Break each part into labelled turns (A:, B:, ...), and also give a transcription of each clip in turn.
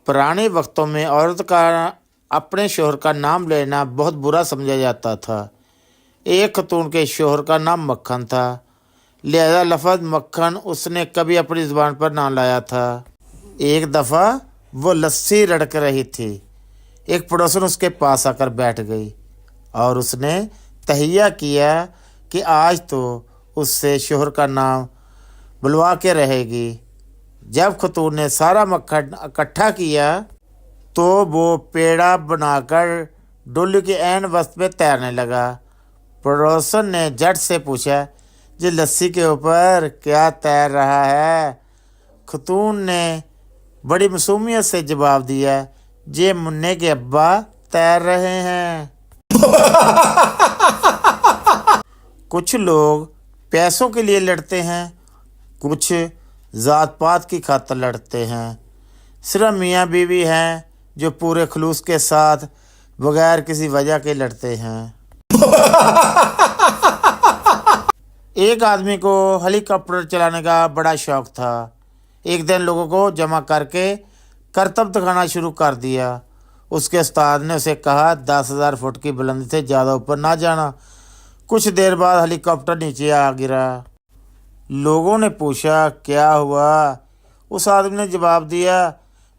A: पुराने वक्तों में औरत का अपने शोहर का नाम लेना बहुत बुरा समझा जाता था। एक खतून के शोहर का नाम मक्खन था, लिहाजा लफ्ज़ मक्खन उसने कभी अपनी ज़ुबान पर ना लाया था। एक दफ़ा वो लस्सी रड़क रही थी। एक पड़ोसन उसके पास आकर बैठ गई और उसने तहैया किया कि आज तो उससे शोहर का नाम बुलवा के रहेगी। जब खतून ने सारा मक्खन इकट्ठा किया तो वो पेड़ा बनाकर डोली के ऐन वक्त में तैरने लगा। पड़ोसन ने झट से पूछा, जी लस्सी के ऊपर क्या तैर रहा है? खतून ने बड़ी मासूमियत से जवाब दिया, जे मुन्ने के अब्बा तैर रहे हैं। कुछ लोग पैसों के लिए लड़ते हैं, कुछ ज़ात पात की खातिर लड़ते हैं। सिर्फ मियाँ बीवी हैं जो पूरे खलूस के साथ बगैर किसी वजह के लड़ते हैं। एक आदमी को हेलीकॉप्टर चलाने का बड़ा शौक था। एक दिन लोगों को जमा करके करतब दिखाना शुरू कर दिया। उसके उस्ताद ने उसे कहा, 10,000 फुट की बुलंदी से ज़्यादा ऊपर ना जाना। कुछ देर बाद हेलीकॉप्टर नीचे आ गिरा। लोगों ने पूछा, क्या हुआ? उस आदमी ने जवाब दिया,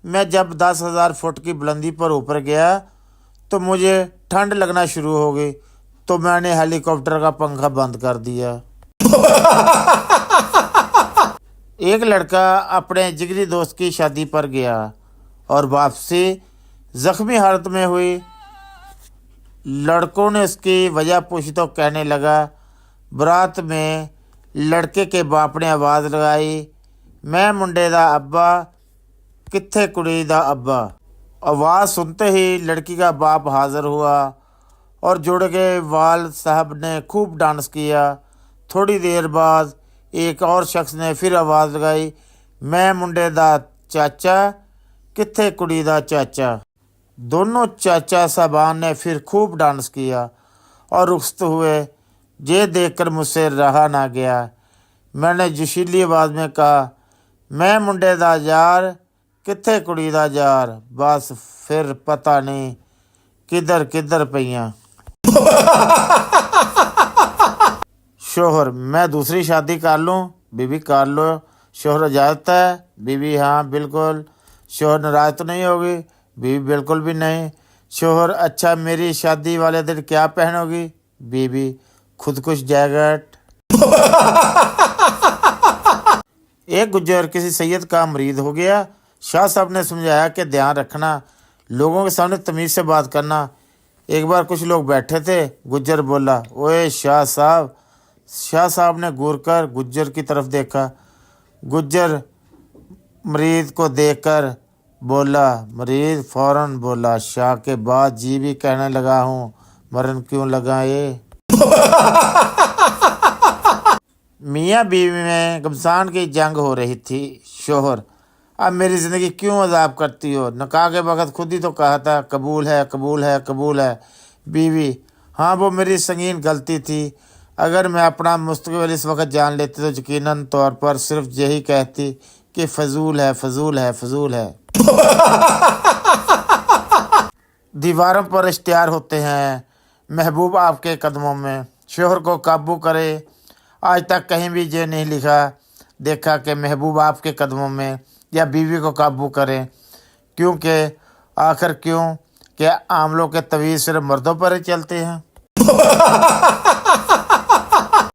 A: मैं जब 10,000 फुट की बुलंदी पर ऊपर गया तो मुझे ठंड लगना शुरू हो गई, तो मैंने हेलीकॉप्टर का पंखा बंद कर दिया। एक लड़का अपने जिगरी दोस्त की शादी पर गया और वापसी जख्मी हालत में हुई। लड़कों ने उसकी वजह पूछी तो कहने लगा, बरात में लड़के के बाप ने आवाज़ लगाई, मैं मुंडे दा अब्बा, कित्थे कुड़ी दा अब्बा। आवाज़ सुनते ही लड़की का बाप हाज़िर हुआ और जुड़ गए। वाल साहब ने खूब डांस किया। थोड़ी देर बाद एक और शख्स ने फिर आवाज़ लगाई, मैं मुंडे दा चाचा, कित्थे कुड़ी दा चाचा। दोनों चाचा साहबान ने फिर खूब डांस किया और रुखसत हुए। ये देखकर मुझसे रहा ना गया। मैंने जोशीली आवाज़ में कहा, मैं मुंडे दा यार, कित्थे कुड़ी दा यार। बस फिर पता नहीं किधर किधर पईयां। शोहर, मैं दूसरी शादी कर लूं? बीवी, कर लो। शोहर, इजाज़त है? बीवी, हाँ बिल्कुल। शोहर, नाराज़ तो नहीं होगी? बीवी, बिल्कुल भी नहीं। शोहर, अच्छा मेरी शादी वाले दिन क्या पहनोगी? बीवी, खुदकुश जैकेट। एक गुज्जर किसी सैयद का मरीद हो गया। शाह साहब ने समझाया कि ध्यान रखना, लोगों के सामने तमीज़ से बात करना। एक बार कुछ लोग बैठे थे, गुज्जर बोला, ओए शाह साहब। शाह साहब ने घूर कर गुज्जर की तरफ देखा। गुज्जर मरीद को देखकर बोला, मरीद फौरन बोला, शाह के बाद जी भी कहने लगा हूँ, मरन क्यों लगा ये। मियाँ बीवी में घमसान की जंग हो रही थी। शोहर, अब मेरी ज़िंदगी क्यों अजाब करती हो? निकाह के वक़्त खुद ही तो कहा था, कबूल है कबूल है कबूल है। बीवी, हाँ वो मेरी संगीन गलती थी। अगर मैं अपना मुस्तकबिल इस वक्त जान लेती तो यकीनन तौर पर सिर्फ यही कहती कि फ़जूल है फ़जूल है फ़जूल है। दीवारों पर इश्तिहार होते हैं, महबूब आपके कदमों में, शोहर को काबू करे। आज तक कहीं भी ये नहीं लिखा देखा कि महबूब आपके कदमों में या बीवी को काबू करें। क्योंकि आखिर क्यों, क्या आमलों के तवीज़ सिर्फ मर्दों पर ही चलते हैं?